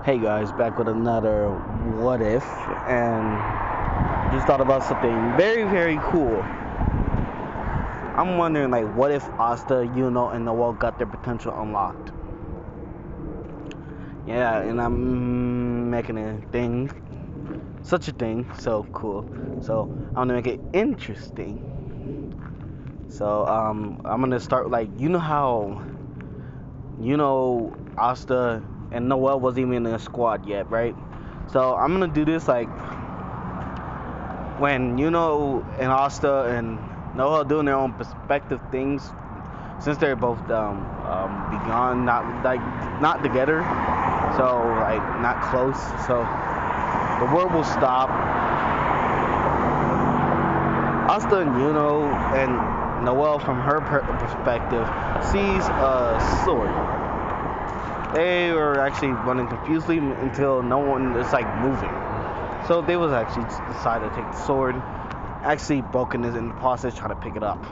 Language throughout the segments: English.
Hey guys, back with another what if, and just thought about something very, very cool. I'm wondering, like, what if Asta, Yuno, and Noelle got their potential unlocked? Yeah, and I'm making a thing, such a thing, so cool. So I'm gonna make it interesting. So I'm gonna start like Asta and Noelle wasn't even in a squad yet, right? So I'm gonna do this like when and Asta and Noah doing their own perspective things, since they're both begun not together, so like not close, so the world will stop. Asta and and Noelle, from her perspective, sees a sword. They were actually running confusedly until no one is like moving. So they was actually decided to take the sword, actually broken it in the process, trying to pick it up.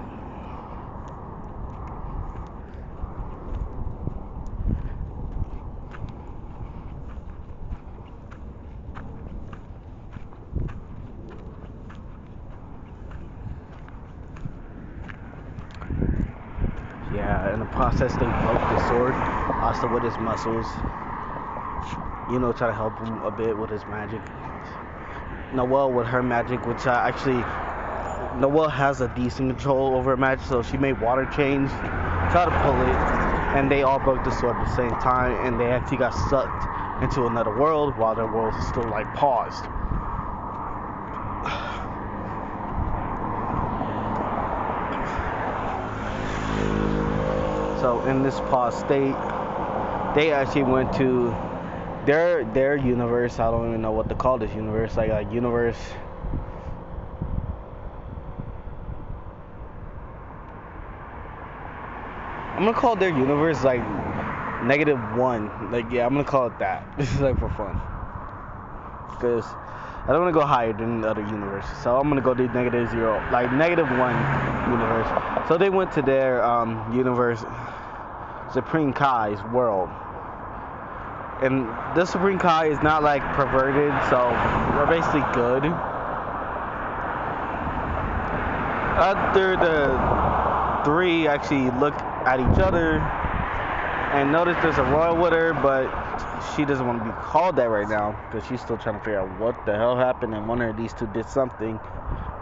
Yeah, in the process they broke the sword, also with his muscles. Try to help him a bit with his magic. Noelle with her magic, which actually Noelle has a decent control over her magic, so she made water change, try to pull it, and they all broke the sword at the same time, and they actually got sucked into another world while their world is still like paused. So in this pause state, they actually went to their universe. I don't even know what to call this universe, like a universe. I'm gonna call their universe like -1. Like, yeah, I'm gonna call it that. This is like for fun, because I don't want to go higher than the other universe. So I'm gonna go to -0, like -1 universe. So they went to their universe, Supreme Kai's world. And this Supreme Kai is not like perverted, so they're basically good. After the three actually look at each other and notice there's a royal with her, but she doesn't want to be called that right now because she's still trying to figure out what the hell happened, and one of these two did something.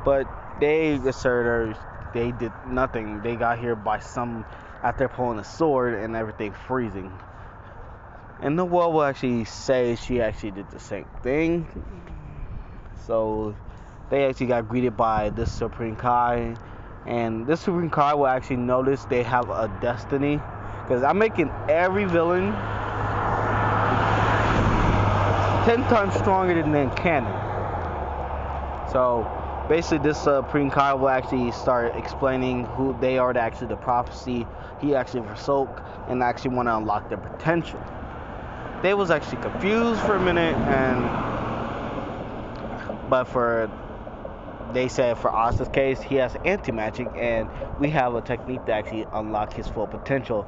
But they assert her they did nothing. They got here by some after pulling a sword and everything freezing. And Noelle will actually say she actually did the same thing. So they actually got greeted by this Supreme Kai. And this Supreme Kai will actually notice they have a destiny. Because I'm making every villain 10 times stronger than canon. So basically this Supreme Kai will actually start explaining who they are, to actually the prophecy he actually forsook, and actually want to unlock their potential. They was actually confused for a minute, but they said for Asta's case, he has anti-magic, and we have a technique to actually unlock his full potential,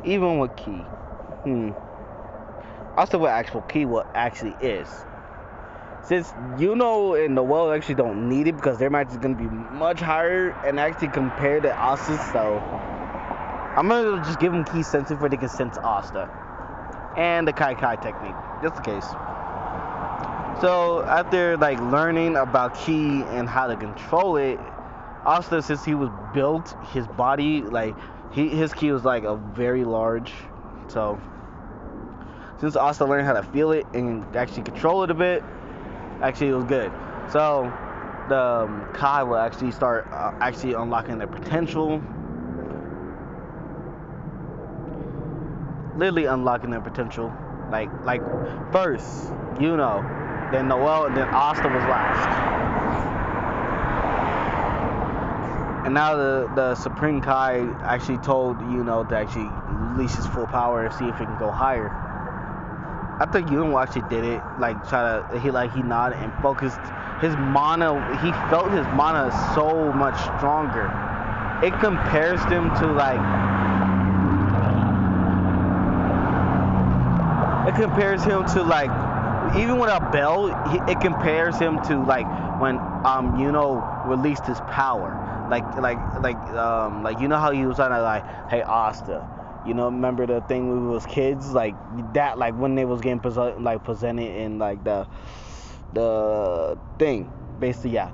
even with Ki. Also, what actual Ki what actually is. Since and Noelle actually don't need it because their magic is gonna be much higher and actually compared to Asta's, so I'm gonna just give them Ki sensing for they can sense Asta. And the Kai Kai technique, just in case. So after like learning about Ki and how to control it, Asta, since he was built, his body like his Ki was like a very large. So since Asta learned how to feel it and actually control it a bit, actually it was good. So the Kai will actually start actually unlocking their potential. Literally unlocking their potential, like first, then Noelle, and then Asta was last. And now the Supreme Kai actually told to actually release his full power and see if it can go higher. After actually did it, like he nodded and focused his mana. He felt his mana so much stronger. It compares him to like. it compares him to like, even without Bell, it compares him to like when released his power. Like you know how he was on like, hey Asta, remember the thing when we was kids, like that, like when they was getting presented in like the thing, basically, yeah.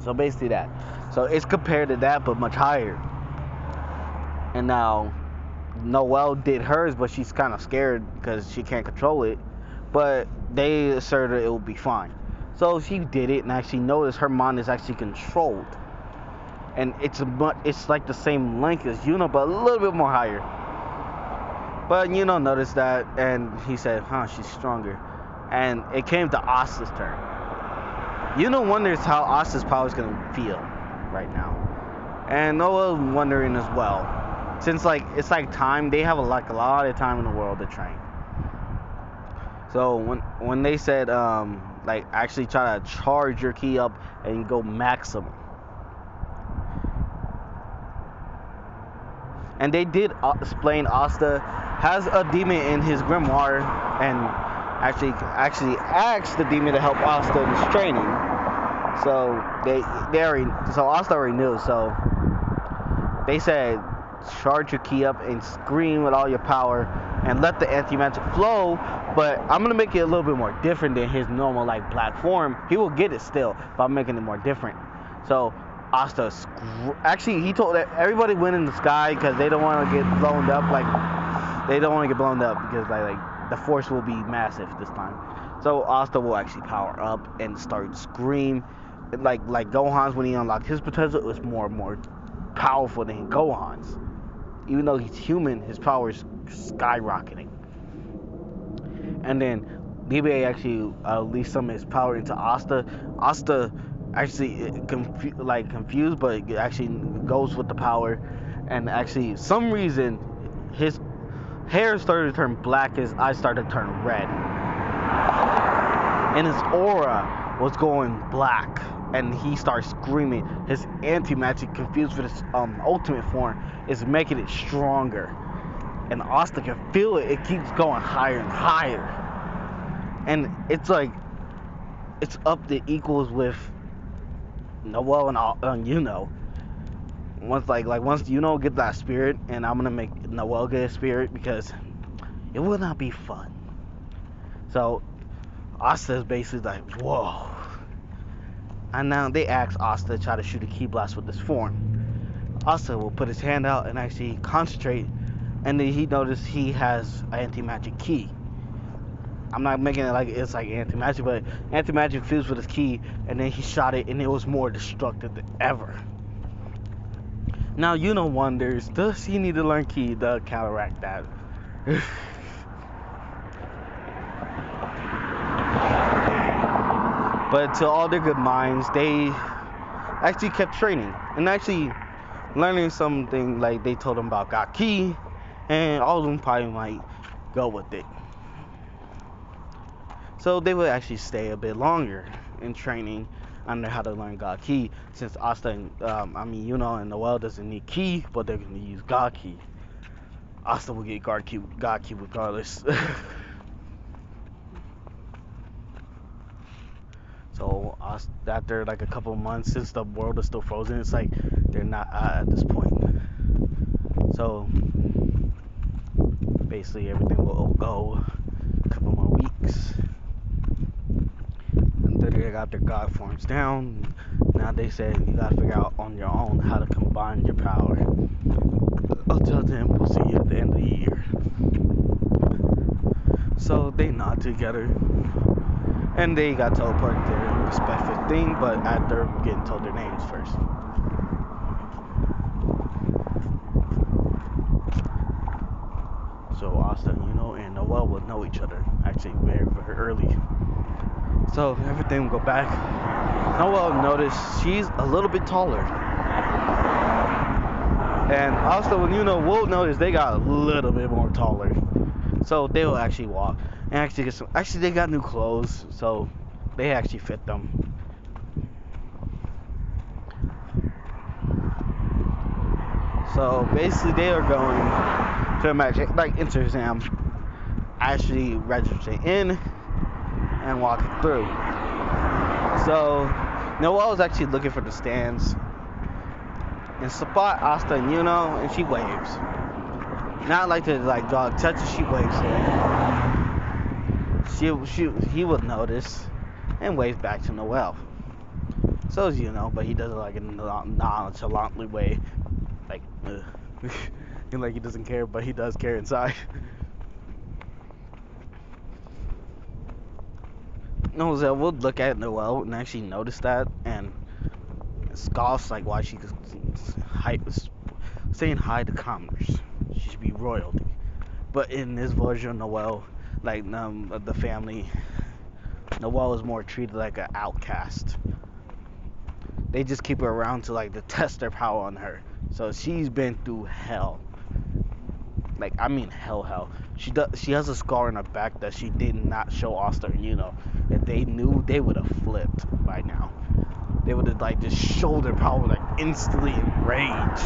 So basically that. So it's compared to that, but much higher. And now Noelle did hers, but she's kind of scared because she can't control it. But they asserted it will be fine. So she did it, and actually noticed her mind is actually controlled. And it's like the same length as Yuno, but a little bit more higher. But Yuno noticed that, and he said, she's stronger. And it came to Asta's turn. Yuno wonders how Asta's power is going to feel right now. And Noelle's wondering as well. Since like it's like time, they have a lot of time in the world to train. So when they said like actually try to charge your ki up and go maximum, and they did explain Asta has a demon in his grimoire, and actually asked the demon to help Asta in his training. So Asta already knew. So they said, charge your ki up and scream with all your power and let the anti-magic flow, but I'm gonna make it a little bit more different than his normal like black form. He will get it still, but I'm making it more different. So Asta actually, he told that everybody went in the sky because they don't want to get blown up. Like they don't want to get blown up because like the force will be massive this time. So Asta will actually power up and start scream like Gohan's when he unlocked his potential. It was more and more powerful than Gohan's. Even though he's human, his power is skyrocketing. And then DBA actually released some of his power into Asta. Asta actually confused, but actually goes with the power. And actually, some reason, his hair started to turn black, his eyes started to turn red. And his aura was going black. And he starts screaming. His anti-magic, confused with his ultimate form, is making it stronger. And Asta can feel it. It keeps going higher and higher. And it's like, it's up to equals with Noelle and Yuno. Once Yuno get that spirit, and I'm gonna make Noelle get a spirit because it will not be fun. So Asta is basically like, whoa. And now they ask Asta to try to shoot a ki blast with this form. Asta will put his hand out and actually concentrate, and then he noticed he has anti-magic ki. I'm not making it like it's like anti-magic, but anti-magic fused with his ki, and then he shot it, and it was more destructive than ever. Now Yuno wonders, does he need to learn ki to counteract that? But to all their good minds, they actually kept training and actually learning something. Like they told them about God Ki, and all of them probably might go with it. So they would actually stay a bit longer in training on how to learn God Ki, since Asta and Yuno and Noelle doesn't need Ki, but they're gonna use God Ki. Asta will get God Ki regardless. So after like a couple of months, since the world is still frozen, it's like they're not at this point. So basically everything will go a couple more weeks. And then they got their God forms down. Now they said you gotta figure out on your own how to combine your power. Until then, we'll see you at the end of the year. So they nod together. And they got teleported to their respective thing, but after getting told their names first. So Asta, and Noelle will know each other actually very, very early. So everything will go back. Noelle noticed she's a little bit taller. And also when will notice they got a little bit more taller. So they will actually walk. And actually get actually they got new clothes, so they actually fit them. So basically they are going to a magic like inter exam actually register in and walk through. So Noelle is actually looking for the stands and spot Asta and Yuno, and she waves. Not like to like draw attention, she waves it. He would notice and waves back to Noelle. So is Yuno, but he does it like in a nonchalantly way, like and like he doesn't care, but he does care inside. Noelle would look at Noelle and actually notice that and scoffs like why she saying hi to commoners. She should be royalty. But in this version of Noelle, like the family, Noelle is more treated like an outcast. They just keep her around to like to test their power on her. So she's been through hell. Like I mean hell. She has a scar on her back that she did not show Asta and Yuno. If they knew, they would have flipped by now. They would have like just showed their power like instantly enraged.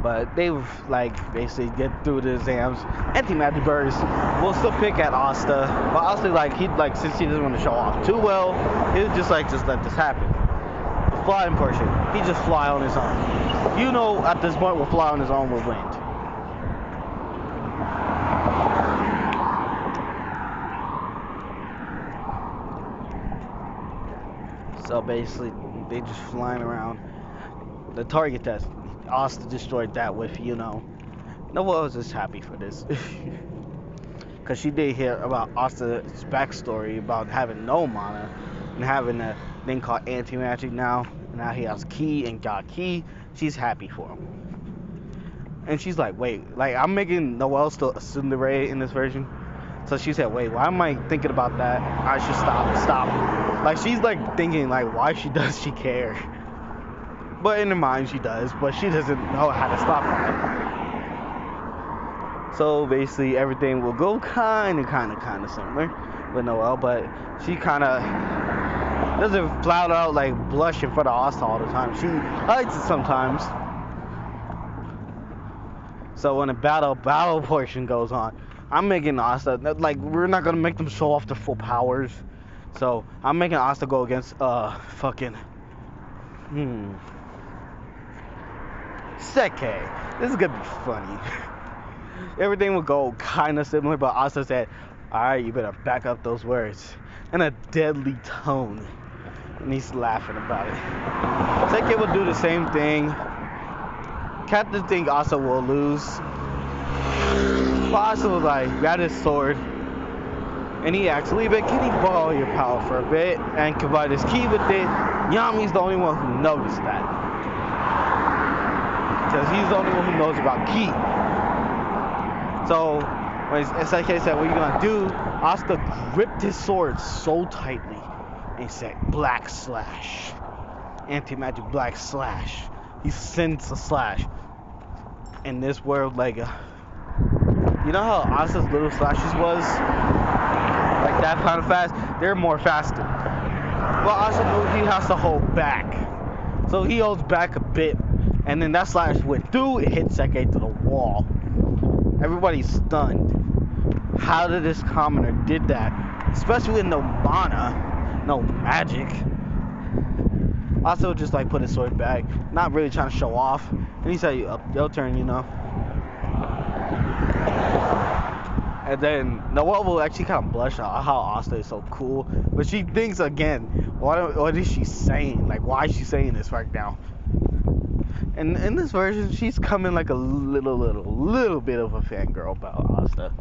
But they like basically get through the exams. Anti-magic birds will still pick at Asta, but Asta like since he doesn't want to show off too well, he'll just let this happen. The flying portion, he just fly on his own. You know, at this point, will fly on his own with wind. So basically, they just flying around. The target test, Asta destroyed that with, Noelle was just happy for this. Because she did hear about Asta's backstory about having no mana and having a thing called anti-magic now. And now he has Ki and got Ki. She's happy for him. And she's like, wait, like I'm making Noelle still a tsundere in this version. So she said, wait, why am I thinking about that? I should stop. Like she's like thinking like, why does she care? But in her mind she does, but she doesn't know how to stop it. So basically everything will go kind of similar with Noelle, but she kind of doesn't flat out like blush in front of Asta all the time. She likes it sometimes. So when the battle portion goes on, I'm making Asta, like we're not gonna make them show off their full powers. So I'm making Asta go against Seke. This is gonna be funny. Everything will go kind of similar, but Asta said, alright, you better back up those words. In a deadly tone. And he's laughing about it. Seke will do the same thing. Captain think Asta will lose. But Asta was like, grab his sword. And he asked Seabed, can he borrow your power for a bit and combine his Ki with it? Yami's the only one who noticed that. Because he's the only one who knows about Ki. So when SIK said, what are you gonna do? Asta gripped his sword so tightly and he said, black slash. Anti-magic black slash. He sends a slash. In this world, like, you know how Asta's little slashes was? Like that kind of fast? They're more faster. Well, Asta knows he has to hold back. So he holds back a bit. And then that slash went through, it hit Seke to the wall. Everybody's stunned. How did this commoner did that? Especially with no mana, no magic. Asta just like put his sword back, not really trying to show off. And he said, your turn, And then Noelle will actually kind of blush at how Asta is so cool. But she thinks again, what is she saying? Like, why is she saying this right now? And in this version, she's coming like a little bit of a fangirl about Asta.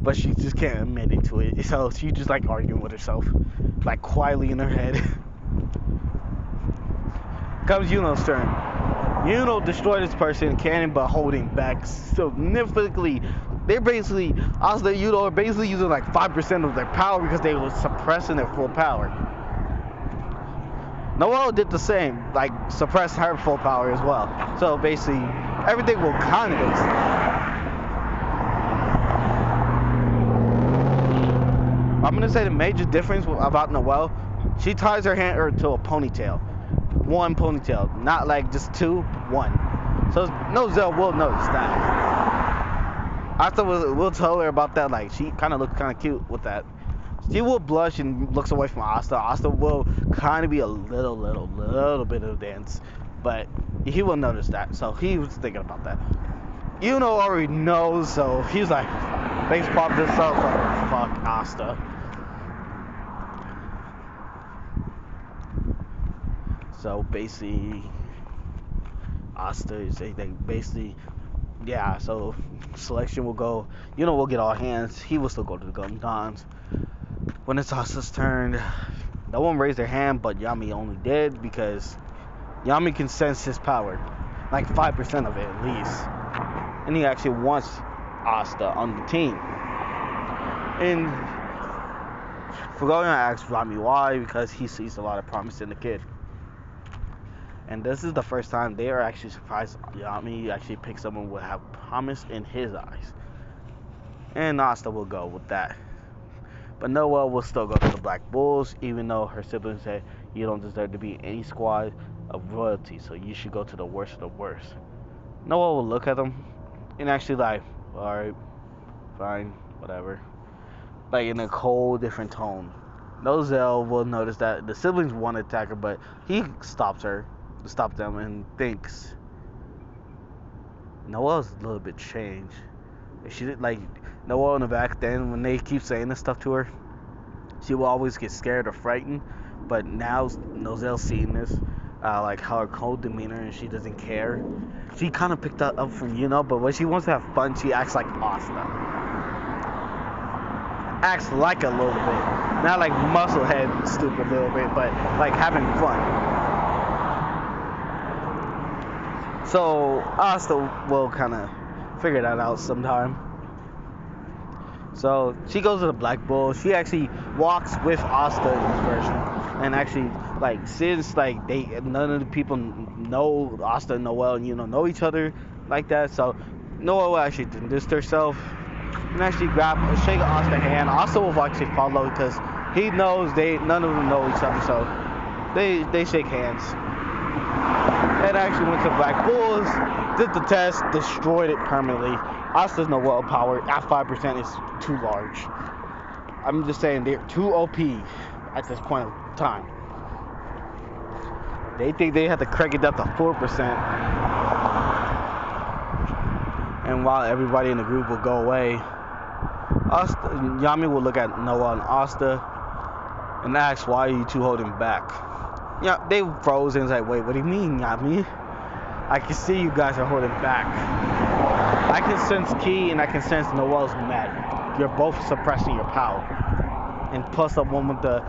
But she just can't admit it to it. So she's just like arguing with herself, like quietly in her head. Comes Yuno's turn. Yuno destroyed this person, cannon, but holding back significantly. They're basically, Asta and Yuno are basically using like 5% of their power because they were suppressing their full power. Noelle did the same, like suppress her full power as well. So basically, everything will kind of go. I'm gonna say the major difference about Noelle, she ties her hair to a ponytail. One ponytail, not like just two, one. So Noelle will notice that. Asta will tell her about that. Like, she kind of looks kind of cute with that. She will blush and looks away from Asta. Asta will kind of be a little bit of a dance, but he will notice that. So he was thinking about that. Yuno already knows, so he's like, face pop this up, like, fuck Asta. So basically, Asta is basically, yeah. So selection will go. Yuno will get all hands. He will still go to the guns. When it's Asta's turn, no one raised their hand, but Yami only did because Yami can sense his power, like 5% of it at least, and he actually wants Asta on the team. And we're going to ask Yami why, because he sees a lot of promise in the kid. And this is the first time they are actually surprised Yami actually picked someone who will have promise in his eyes. And Asta will go with that. But Noelle will still go to the Black Bulls, even though her siblings said you don't deserve to be in any squad of royalty, so you should go to the worst of the worst. Noelle will look at them and actually like, alright, fine, whatever. Like in a cold, different tone. Noelle will notice that the siblings want to attack her, but he stops them, and thinks Noelle's a little bit changed. She did like Noelle in the back then when they keep saying this stuff to her, she will always get scared or frightened. But now Noelle's seeing this, like how her cold demeanor and she doesn't care. She kind of picked that up from but when she wants to have fun, she acts like Asta. Acts like a little bit, not like musclehead stupid little bit, but like having fun. So Asta will kind of figure that out sometime. So she goes to the Black Bull. She actually walks with Asta in this version, and actually like since like none of the people know Asta and Noelle and know each other like that. So Noelle will actually distance herself and actually shake Asta's hand. Asta will actually follow because he knows none of them know each other, so they shake hands. And actually went to Black Bulls, did the test, destroyed it permanently. Asta's Noelle power at 5% is too large. I'm just saying they're too OP at this point of time. They think they have to crank it up to 4%. And while everybody in the group will go away, Yami will look at Noelle and Asta and ask, why are you two holding back? Yeah, they froze and was like, wait, what do you mean, Yami? I can see you guys are holding back. I can sense Ki and I can sense Noelle's magic. You're both suppressing your power. And plus the one with the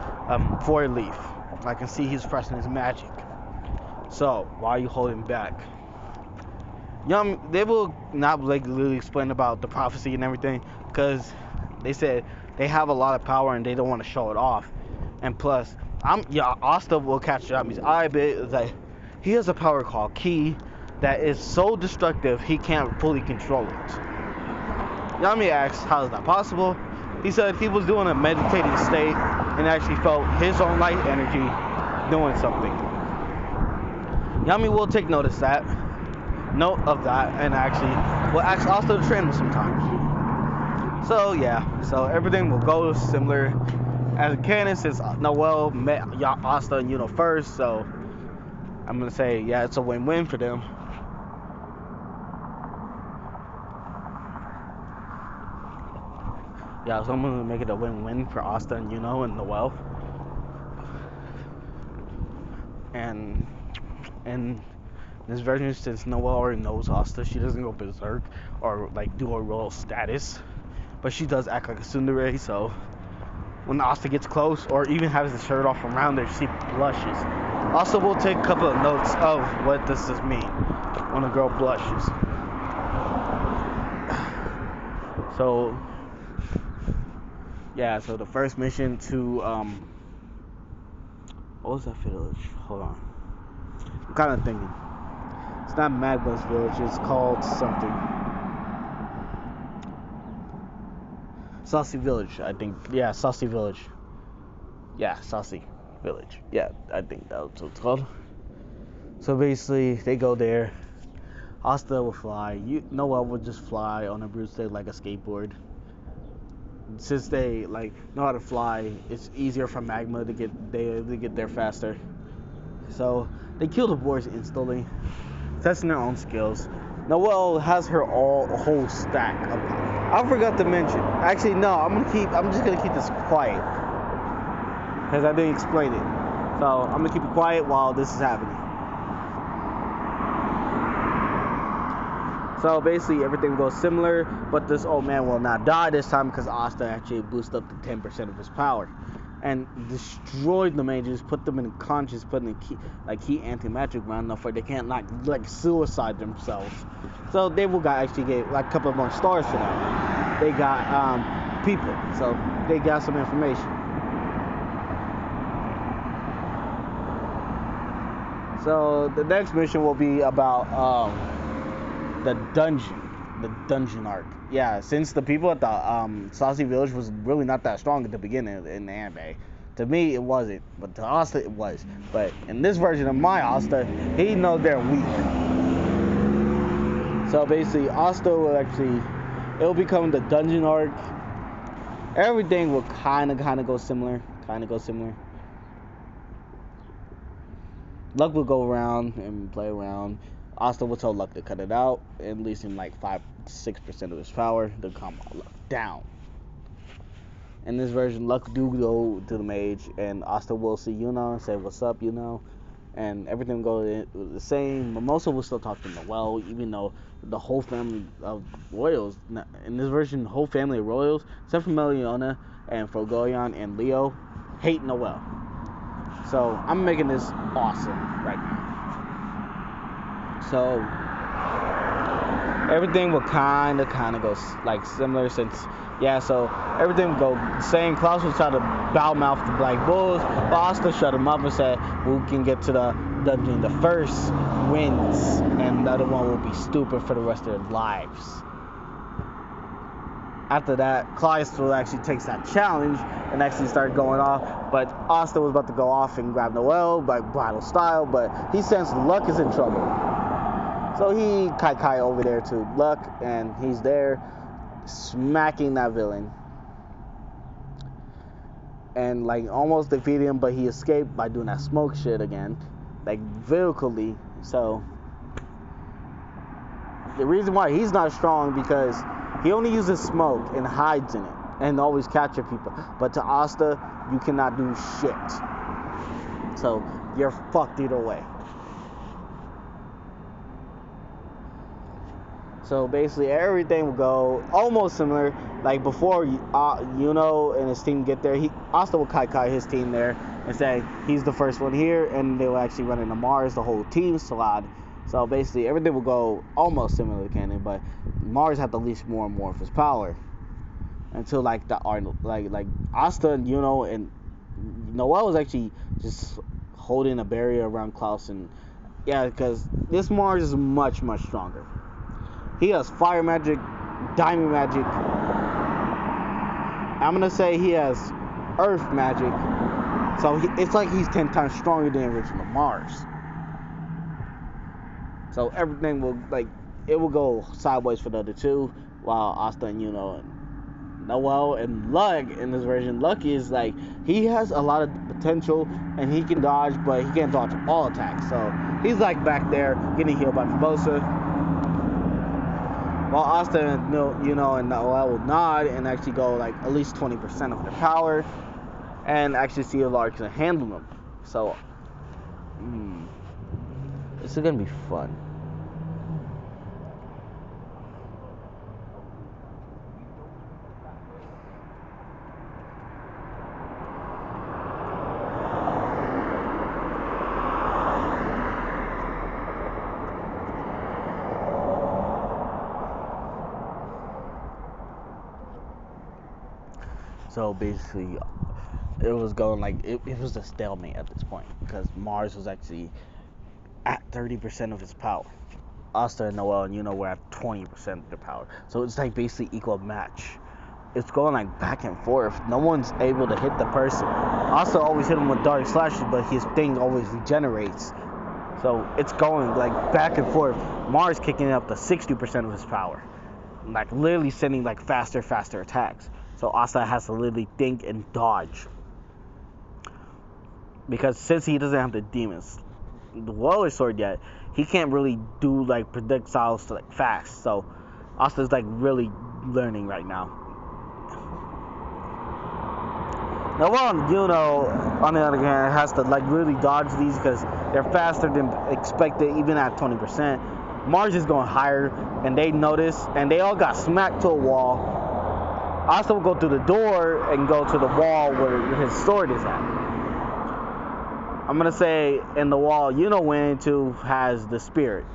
4-leaf. I can see he's suppressing his magic. So, why are you holding back? They will not really explain about the prophecy and everything, because they said they have a lot of power and they don't want to show it off. And plus, Asta will catch Yami's eye, but it's like he has a power called Ki that is so destructive he can't fully control it. Yami asks, how is that possible? He said he was doing a meditating state and actually felt his own light energy doing something. Yami will take note of that, and actually will ask Asta to train him sometimes. So yeah, so everything will go similar as a canon, since Noelle met Asta and first, so I'm gonna say yeah, it's a win-win for them. Yeah, so I'm gonna make it a win-win for Asta and and Noelle. And in this version, since Noelle already knows Asta, she doesn't go berserk or like do a royal status, but she does act like a tsundere. So when Asta gets close or even has the shirt off around her, she blushes. Also, we'll take a couple of notes of what this does mean when a girl blushes. So yeah, so the first mission to what was that village? Hold on, I'm kind of thinking. It's not Magma's village. It's called something. Saucy Village, I think. Yeah, Saucy Village. Yeah, Saucy Village. Yeah, I think that's what it's called. So basically, they go there. Asta will fly. Noelle would just fly on a broomstick like a skateboard. Since they like know how to fly, it's easier for Magma to get there faster. So they kill the boys instantly, testing their own skills. Noelle has her whole stack of. I forgot to mention. Actually, no. I'm just gonna keep this quiet because I didn't explain it. So I'm gonna keep it quiet while this is happening. So basically everything goes similar, but this old man will not die this time because Asta actually boosted up to 10% of his power and destroyed the mages, put them in conscious, put in key anti-magic round enough where they can't like suicide themselves. So they will actually get like a couple more stars for that. They got people, so they got some information. So the next mission will be about the dungeon arc. Yeah, since the people at the Saucy Village was really not that strong at the beginning in the anime. To me, it wasn't, but to Asta, it was. But in this version of my Asta, he knows they're weak. So basically, Asta will it'll become the dungeon arc. Everything will kind of go similar. Luck will go around and play around. Asta will tell Luck to cut it out and leave him like 5-6% of his power to calm Luck down. In this version, Luck do go to the mage, and Asta will see Yuno and say, "What's up, Yuno?" And everything will go the same. Mimosa will still talk to Noelle, even though the whole family of royals, in this version, the whole family of royals, except for Meliona and Frogoyan and Leo, hate Noelle. So I'm making this awesome right now. So everything will kind of go like similar so everything will go the same. Klaus will try to bow mouth the Black Bulls, but Asta shut him up and said, "Who can get to the dungeon the first wins, and the other one will be stupid for the rest of their lives." After that, Klaus will actually takes that challenge and actually start going off, but Asta was about to go off and grab Noelle by bridal style, but he sensed Luck is in trouble. So he kai over there to Luck, and he's there smacking that villain. And like almost defeated him, but he escaped by doing that smoke shit again. Like vehically. So the reason why he's not strong because he only uses smoke and hides in it and always capture people. But to Asta, you cannot do shit. So you're fucked either way. So basically everything will go almost similar. Like before Yuno and his team get there, Asta will kai his team there and say he's the first one here, and they will actually run into Mars, the whole team squad. So basically everything will go almost similar to canon, but Mars had to release more and more of his power until like the Arnold, like Asta and Yuno and Noelle was actually just holding a barrier around Klaus, and yeah, because this Mars is much stronger. He has fire magic, diamond magic. I'm gonna say he has earth magic. So it's like he's 10 times stronger than the original Mars. So everything will it will go sideways for the other two, while Asta and Yuno and Noelle and Luck in this version. Luck is like he has a lot of potential and he can dodge, but he can't dodge all attacks. So he's like back there getting healed by Formosa. While Asta and Yuno and Noelle will nod and actually go like at least 20% of their power, and actually see if Lark can handle them. So this is gonna be fun. So basically, it was going like it was a stalemate at this point because Mars was actually at 30% of his power. Asta and Noelle and Yuno were at 20% of their power. So it's like basically equal match. It's going like back and forth. No one's able to hit the person. Asta always hit him with dark slashes, but his thing always regenerates. So it's going like back and forth. Mars kicking up to 60% of his power. Like literally sending like faster attacks. So Asta has to literally think and dodge. Because since he doesn't have the Dweller sword yet, he can't really do like projectiles like fast. So Asta's like really learning right now. Now, Yuno, on the other hand, has to like really dodge these because they're faster than expected, even at 20%. Mars is going higher, and they notice, and they all got smacked to a wall. Asta will go through the door and go to the wall where his sword is at. I'm gonna say in the wall Yuno went into has the spirit,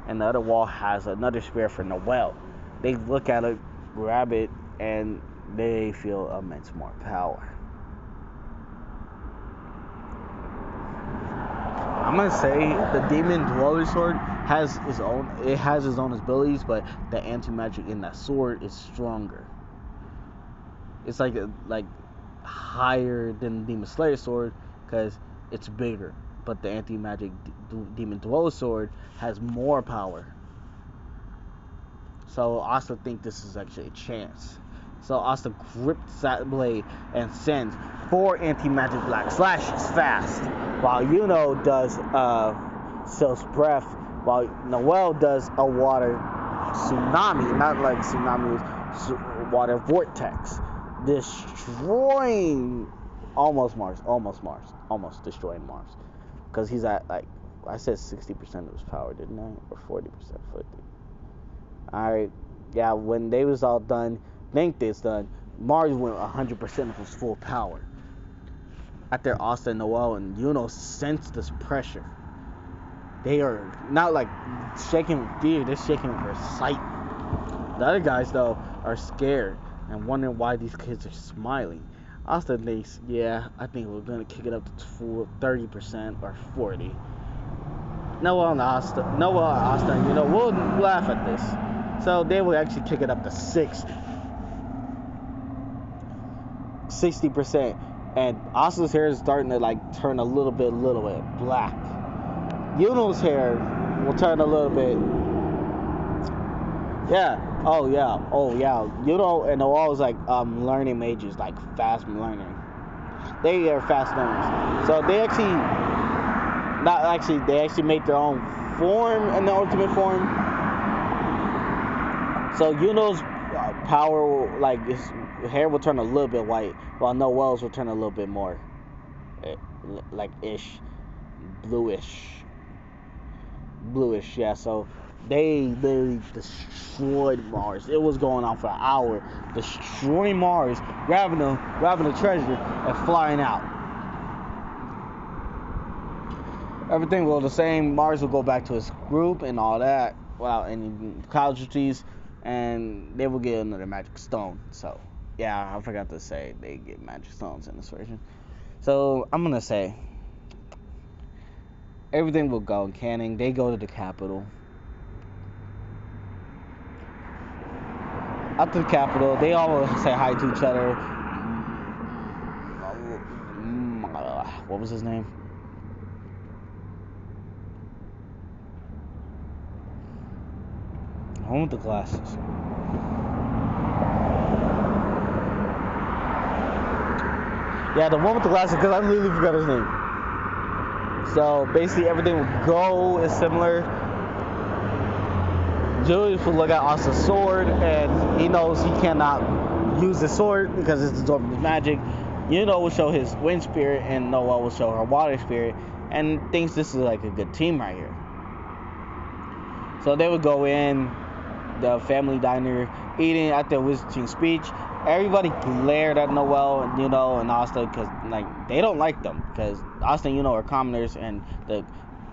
and the other wall has another spirit for Noelle. They look at it, grab it, and they feel immense more power. I'm gonna say the Demon Dweller sword has its own. It has its own abilities, but the anti-magic in that sword is stronger. It's like higher than Demon Slayer sword because it's bigger, but the anti-magic Demon Dweller sword has more power. So Asta thinks this is actually a chance. So Asta grips that blade and sends 4 anti-magic black slashes fast, while Yuno does Sylph's breath, while Noelle does a water tsunami, not like tsunami, water vortex, destroying almost destroying Mars, because he's at like I said 60% of his power, didn't I, or 40%, 50. All right, yeah. When they was all done. Think this done, Mars went 100% of his full power. After Asta, Noelle, and Yuno sense this pressure, they are not like shaking with fear, they're shaking with excitement. The other guys, though, are scared and wondering why these kids are smiling. Asta thinks, yeah, I think we're going to kick it up to full 30% or 40%. Noelle and Asta, and we'll laugh at this. So they will actually kick it up to 60%, and Asta's hair is starting to like turn a little bit black. Yuno's hair will turn a little bit. Oh yeah. Yuno and Noelle is like learning mages, like fast learning. They are fast learners, so they actually make their own form in the ultimate form. So Yuno's power, like his hair will turn a little bit white, while Noelle's will turn a little bit more like bluish. Yeah. So they literally destroyed Mars. It was going on for an hour, destroying Mars, grabbing the treasure, and flying out. Everything will the same. Mars will go back to his group and all that without any casualties, and they will get another magic stone. So yeah, I forgot to say they get magic stones in this version. So I'm gonna say everything will go in canon. They go to the capital. Up to the capital, they all say hi to each other. What was his name? The one with the glasses. Yeah, the one with the glasses, because I literally forgot his name. So basically everything will go is similar. Julius will look at Asta's sword, and he knows he cannot use the sword because it's absorbing his magic. Yuno will show his wind spirit, and Noelle will show her water spirit, and thinks this is like a good team right here. So they would go in the family diner, eating at their visiting speech. Everybody glared at Noelle and Yuno and Asta because like they don't like them, because Asta and Yuno are commoners, and the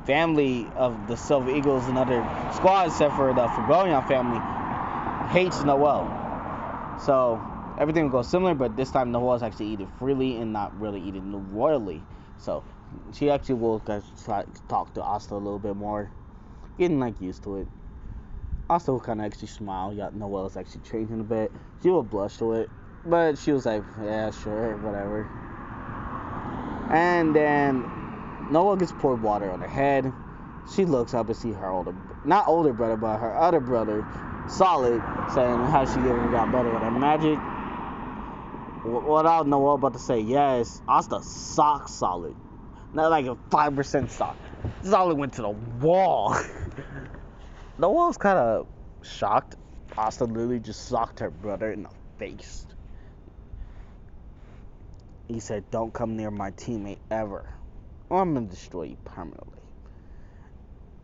family of the Silver Eagles and other squads, except for the Fregonian family, hates Noelle. So everything will go similar, but this time Noelle is actually eating freely and not really eating royally. So she actually will try to talk to Asta a little bit more, getting like used to it. Asta will kind of actually smile. Yeah, Noelle is actually changing a bit. She will blush to it, but she was like, yeah, sure, whatever. And then Noelle gets poured water on her head. She looks up and sees her older not older brother, but her other brother, Solid, saying how she even got better with her magic. Without Noelle about to say yes, Asta socked Solid. Not like a 5% sock. Solid went to the wall. Noelle's kind of shocked. Asta literally just socked her brother in the face. He said, "Don't come near my teammate ever, or I'm gonna destroy you permanently."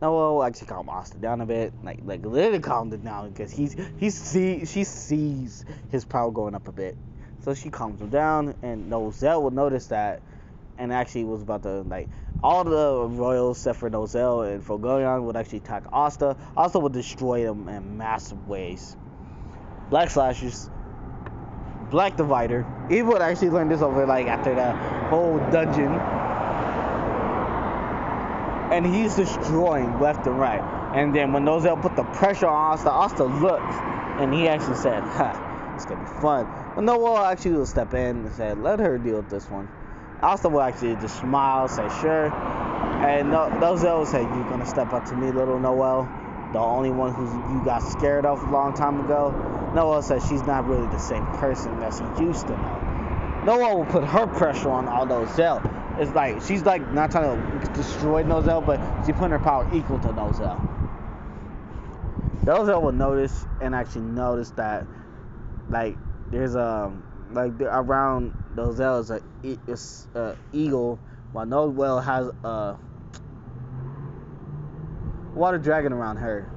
Noelle actually calmed Asta down a bit, like literally calmed it down because she sees his power going up a bit, so she calms him down. And Noelle will notice that, and actually was about to all the royals except for Noelle and Fogolion would actually attack Asta. Asta would destroy them in massive ways. Black Slashers, Black Divider. He would actually learn this over after the whole dungeon. And he's destroying left and right. And then when Noelle put the pressure on Asta, Asta looks, and he actually said, "Ha, it's gonna be fun." But Noelle actually will step in and said, "Let her deal with this one." Asta will actually just smile, say, "Sure." And Noelle will say, "You're gonna step up to me, little Noelle, the only one who you got scared of a long time ago." Noelle says she's not really the same person as he used to know. Noelle will put her pressure on Noelle. It's she's not trying to destroy Noelle, but she's putting her power equal to Noelle. Noelle will notice that there's around Noelle is a eagle, while Noelle has a water dragon around her.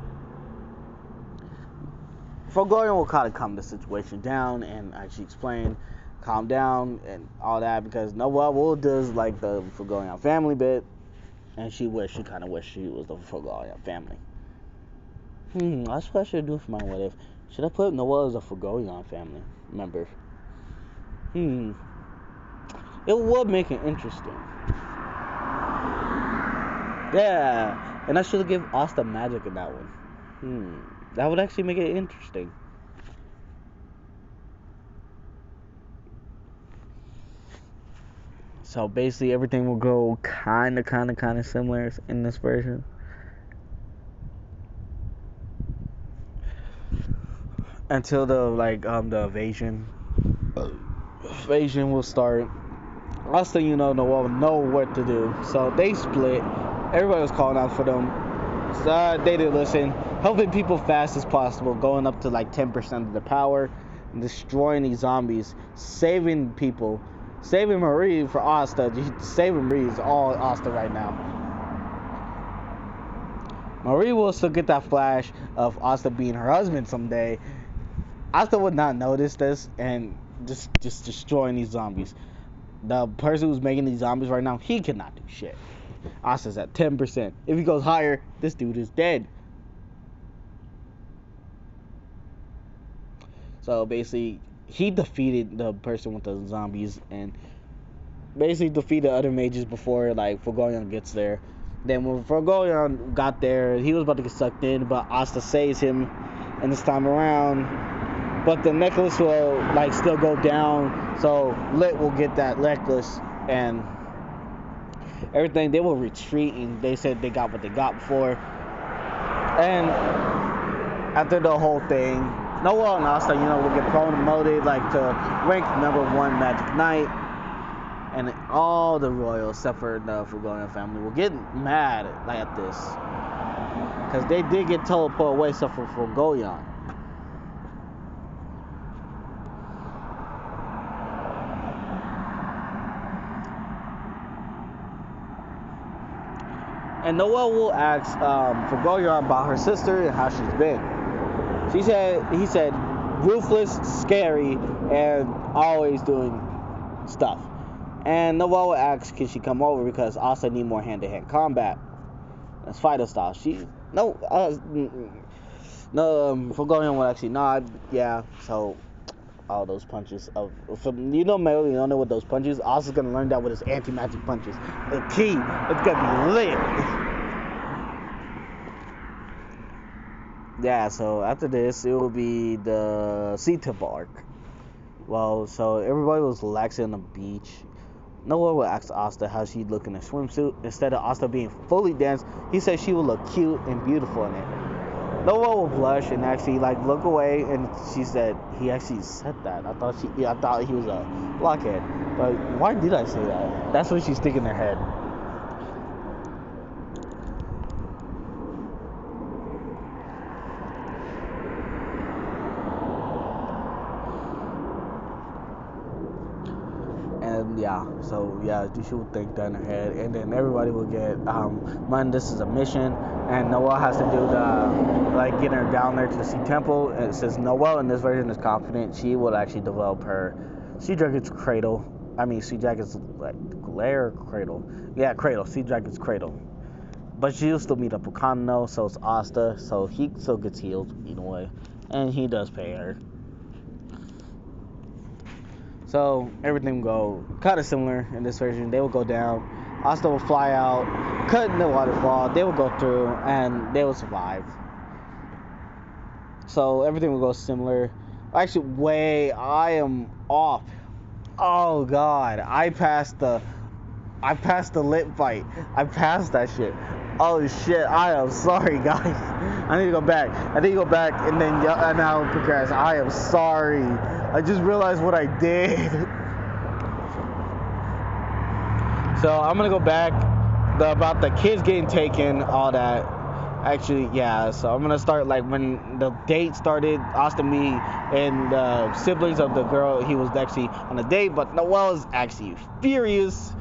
Fogolion will kind of calm the situation down and actually explain, calm down and all that, because Noelle will does the Fogolion family bit, and she kind of wished she was the Fogolion family. That's what I should do for my what if. Should I put Noelle as a Fogolion family member? It would make it interesting. Yeah, and I should give Asta magic in that one. That would actually make it interesting. So basically, everything will go kind of similar in this version. Until the evasion. Evasion will start. Asta, Noelle know what to do. So they split. Everybody was calling out for them. So they did listen. Helping people fast as possible, going up to 10% of the power, and destroying these zombies, saving people, saving Marie for Asta. Saving Marie is all Asta right now. Marie will still get that flash of Asta being her husband someday. Asta would not notice this and just destroying these zombies. The person who's making these zombies right now, he cannot do shit. Asta's at 10%. If he goes higher, this dude is dead. So basically, he defeated the person with the zombies and basically defeated other mages before Fogolion gets there. Then when Fogolion got there, he was about to get sucked in, but Asta saves him, and this time around, but the necklace will still go down, so Lit will get that necklace and everything. They will retreat, and they said they got what they got before. And after the whole thing, Noelle and Asta, will get promoted to rank #1 Magic Knight, and all the royals except for the Fogolion family will get mad at this because they did get teleported away except for Fogolion. And Noelle will ask Fogolion about her sister and how she's been. He said, ruthless, scary, and always doing stuff. And Noelle will ask, can she come over because Asta need more hand-to-hand combat. That's fighter style. Fogolion will actually nod, yeah. So all those punches Melee, you don't know what those punches. Asta's gonna learn that with his anti-magic punches. The key, it's gonna be lit. Yeah, so after this, it will be the Sea Temple arc. Well, so everybody was relaxing on the beach. Noelle would ask Asta how she'd look in a swimsuit. Instead of Asta being fully danced, he said she would look cute and beautiful in it. Noelle would blush and actually like look away, and she said he actually said that. I thought he was a blockhead, but why did I say that? That's what she's thinking in her head. And she would think that in her head, and then everybody would get man, this is a mission, and Noelle has to do the get her down there to the sea temple. And it says Noelle in this version is confident she will actually develop her sea dragon's cradle. Sea dragon's lair, cradle. Yeah, cradle. Sea dragon's cradle. But she'll still meet up with Kano, so it's Asta, so he still gets healed either way, and he does pay her. So everything will go kind of similar in this version. They will go down. Asta will fly out, cut in the waterfall. They will go through, and they will survive. So everything will go similar. Actually, I am off. Oh God, I passed the lip fight. I passed that shit. Oh shit, I am sorry, guys. I need to go back, and then and I'll progress. I am sorry. I just realized what I did. So I'm gonna go back about the kids getting taken, all that. Actually, yeah. So I'm gonna start when the date started. Asta, me, and the siblings of the girl. He was actually on a date, but Noelle is actually furious,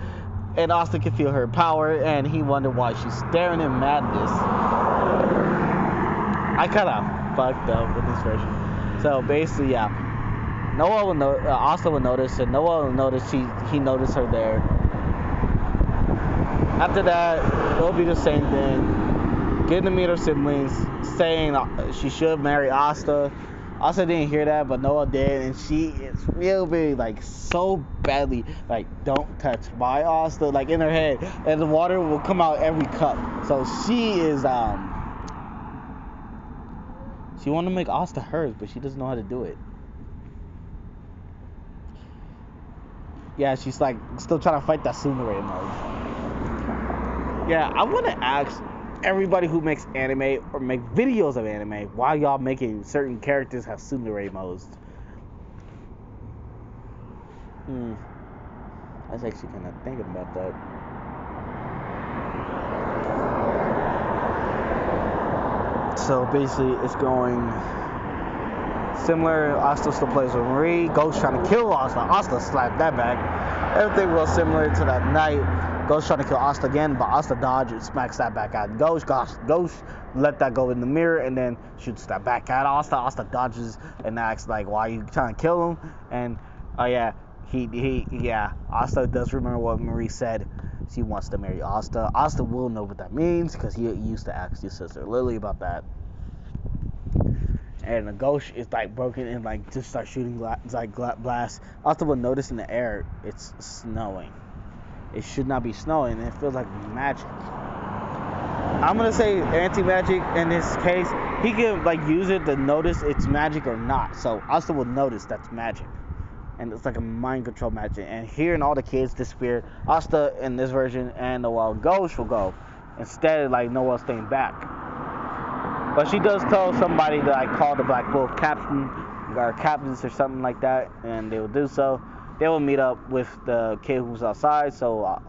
and Asta can feel her power, and he wondered why she's staring in madness. I kind of fucked up with this version. So basically, yeah. Noelle will Asta will notice, and Noelle will notice he noticed her there. After that, it'll be the same thing. Getting to meet her siblings, saying she should marry Asta. Asta didn't hear that, but Noelle did, and she is really so badly don't touch my Asta, in her head, and the water will come out every cup. So she is she want to make Asta hers, but she doesn't know how to do it. Yeah, she's still trying to fight that tsundere mode. Yeah, I want to ask everybody who makes anime or make videos of anime why y'all making certain characters have tsundere modes. I was actually kind of thinking about that. So basically, it's going similar. Asta still plays with Marie. Ghost trying to kill Asta. Asta slapped that back. Everything was similar to that night. Ghost trying to kill Asta again, but Asta dodged and smacks that back at Ghost. Ghost let that go in the mirror and then shoots that back at Asta. Asta dodges and asks why are you trying to kill him? And Asta does remember what Marie said. She wants to marry Asta. Asta will know what that means because he used to ask his sister Lily about that. And the ghost is broken and just start shooting blast. Asta will notice in the air it's snowing. It should not be snowing. It feels like magic. I'm gonna say anti-magic in this case. He can use it to notice it's magic or not. So Asta will notice that's magic, and it's like a mind control magic. And hearing all the kids disappear, Asta in this version and Noelle Ghost will go instead of Noelle staying back. But she does tell somebody that I call the Black Bull captain or captains or something like that, and they will do so. They will meet up with the kid who's outside, so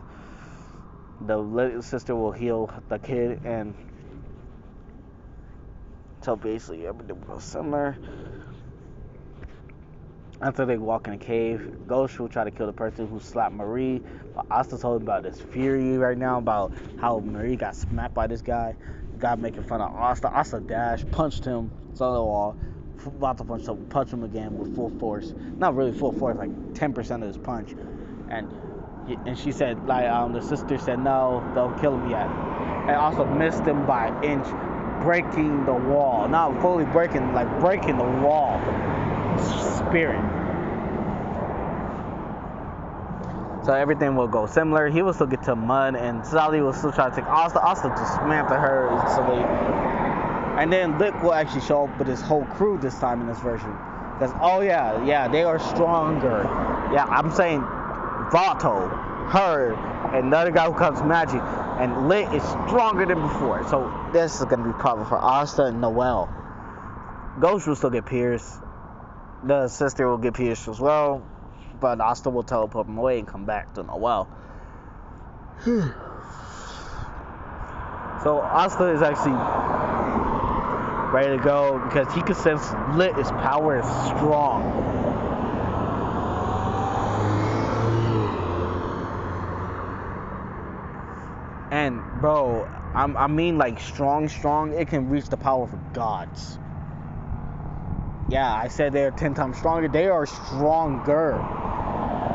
the little sister will heal the kid, and so basically everything will go similar. After they walk in a cave, Ghost will try to kill the person who slapped Marie. But Asta told him about this fury right now about how Marie got smacked by this guy. Guy making fun of Asta. Asta dashed, punched him, saw the wall, about to punch him again with full force. Not really full force, 10% of his punch. And she said, the sister said, no, don't kill him yet. And also missed him by an inch, breaking the wall. Not fully breaking, breaking the wall. Spirit. So everything will go similar. He will still get to mud, and Sally will still try to take Asta. Asta just smacked at her instantly. And then Lick will actually show up with his whole crew this time in this version. Because, they are stronger. Yeah, I'm saying Vato. her, and the other guy who comes magic, and Lit is stronger than before. So this is gonna be a problem for Asta and Noelle. Ghost will still get pierced. The sister will get pierced as well, but Asta will teleport him away and come back to Noelle. So Asta is actually ready to go because he can sense Lit's power is strong. And bro, I mean like strong. It can reach the power of gods. Yeah, I said they're 10 times stronger. They are stronger.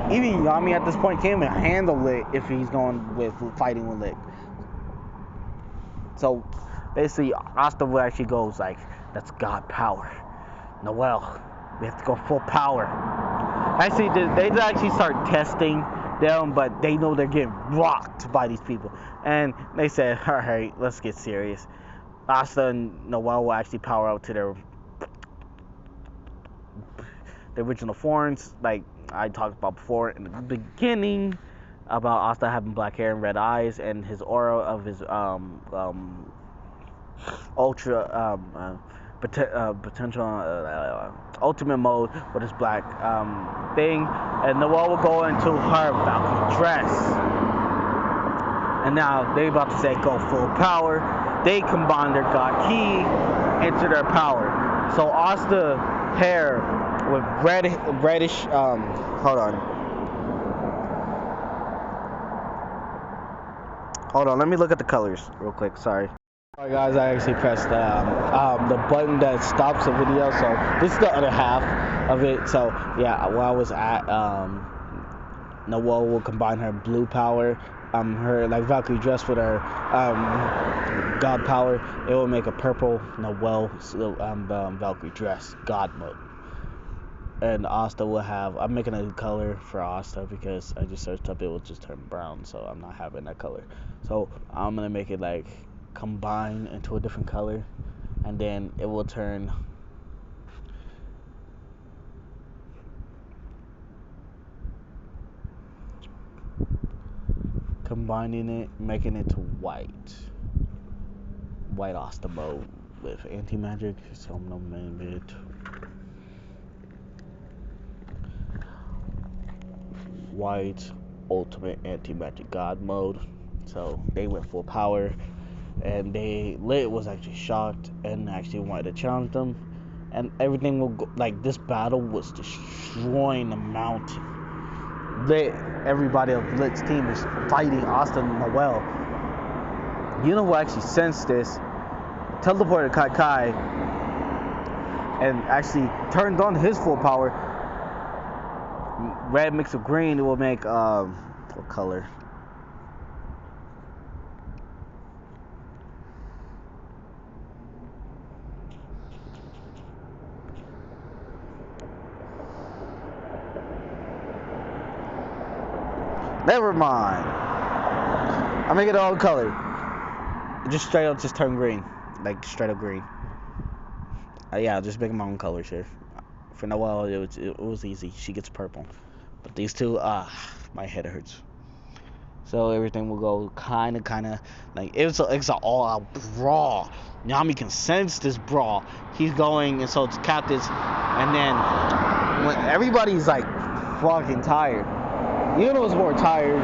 Even Yami at this point can't even handle it if he's going with fighting with Lit. So basically, Asta will actually goes like, that's God power. Noelle, we have to go full power. Actually, they actually start testing them, but they know they're getting rocked by these people. And they said, alright, let's get serious. Asta and Noelle will actually power out to their original forms, like I talked about before in the beginning, about Asta having black hair and red eyes, and his aura of his ultra potential ultimate mode with his black thing, and Noelle will go into her Valkyrie dress. And now they about to say go full power. They combine their God key into their power. So Asta hair with reddish hold on, let me look at the colors real quick. Sorry. Alright guys, I actually pressed the button that stops the video, so this is the other half of it. So yeah, where I was at, Noelle will combine her blue power, her like Valkyrie dress with her God power. It will make a purple Noelle Valkyrie dress God mode. And Asta will have, I'm making a color for Asta because I just searched up, it will just turn brown, so I'm not having that color. So I'm gonna make it like combine into a different color, and then it will turn combining it, making it to white Asta mode with anti-magic. So I'm gonna name it white ultimate anti-magic God mode. So they went full power, and Lit was actually shocked and actually wanted to challenge them, and everything will go like this. Battle was destroying the mountain. Everybody of Lit's team is fighting Asta and Noelle. Yuno who actually sensed this, teleported Kai and actually turned on his full power. Red mixed with green, it will make what color? Never mind. I'll make it all color. Just straight up, just turn green, like straight up green. Yeah, I'll just make my own colors here. For Noelle, it was easy. She gets purple. But these two, my head hurts. So everything will go kind of like it's an all-out brawl. Yami can sense this brawl. He's going, and so it's captains. And then when everybody's like fucking tired, Yuno was more tired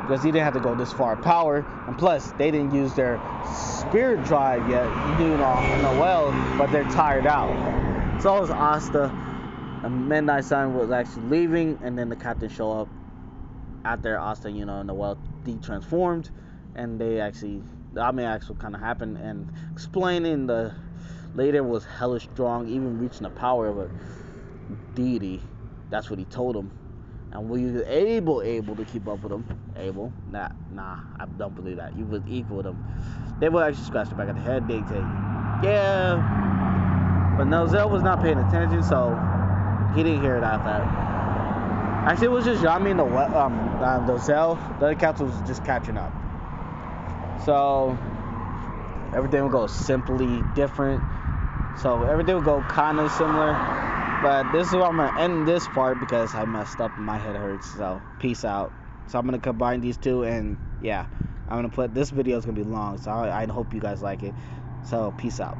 because he didn't have to go this far power, and plus they didn't use their spirit drive yet. Yuno and Noelle, but they're tired out. So was Asta. And Midnight Sun was actually leaving, and then the captain show up after Asta, Yuno, and Noelle de-transformed, and they actually, actually kind of happened, and explaining the later was hella strong, even reaching the power of a deity. That's what he told him. And were you able to keep up with him? Able? Nah, I don't believe that. You was equal with him. They will actually scratch the back of the head. They say, yeah. But Noelle was not paying attention, so he didn't hear it after that. Actually, it was just Yami and Noelle. The other captain was just catching up. So everything will go simply different. So everything will go kind of similar. But this is where I'm gonna end this part because I messed up and my head hurts. So peace out. So I'm gonna combine these two, and yeah, I'm gonna put this video is gonna be long. So I hope you guys like it. So peace out.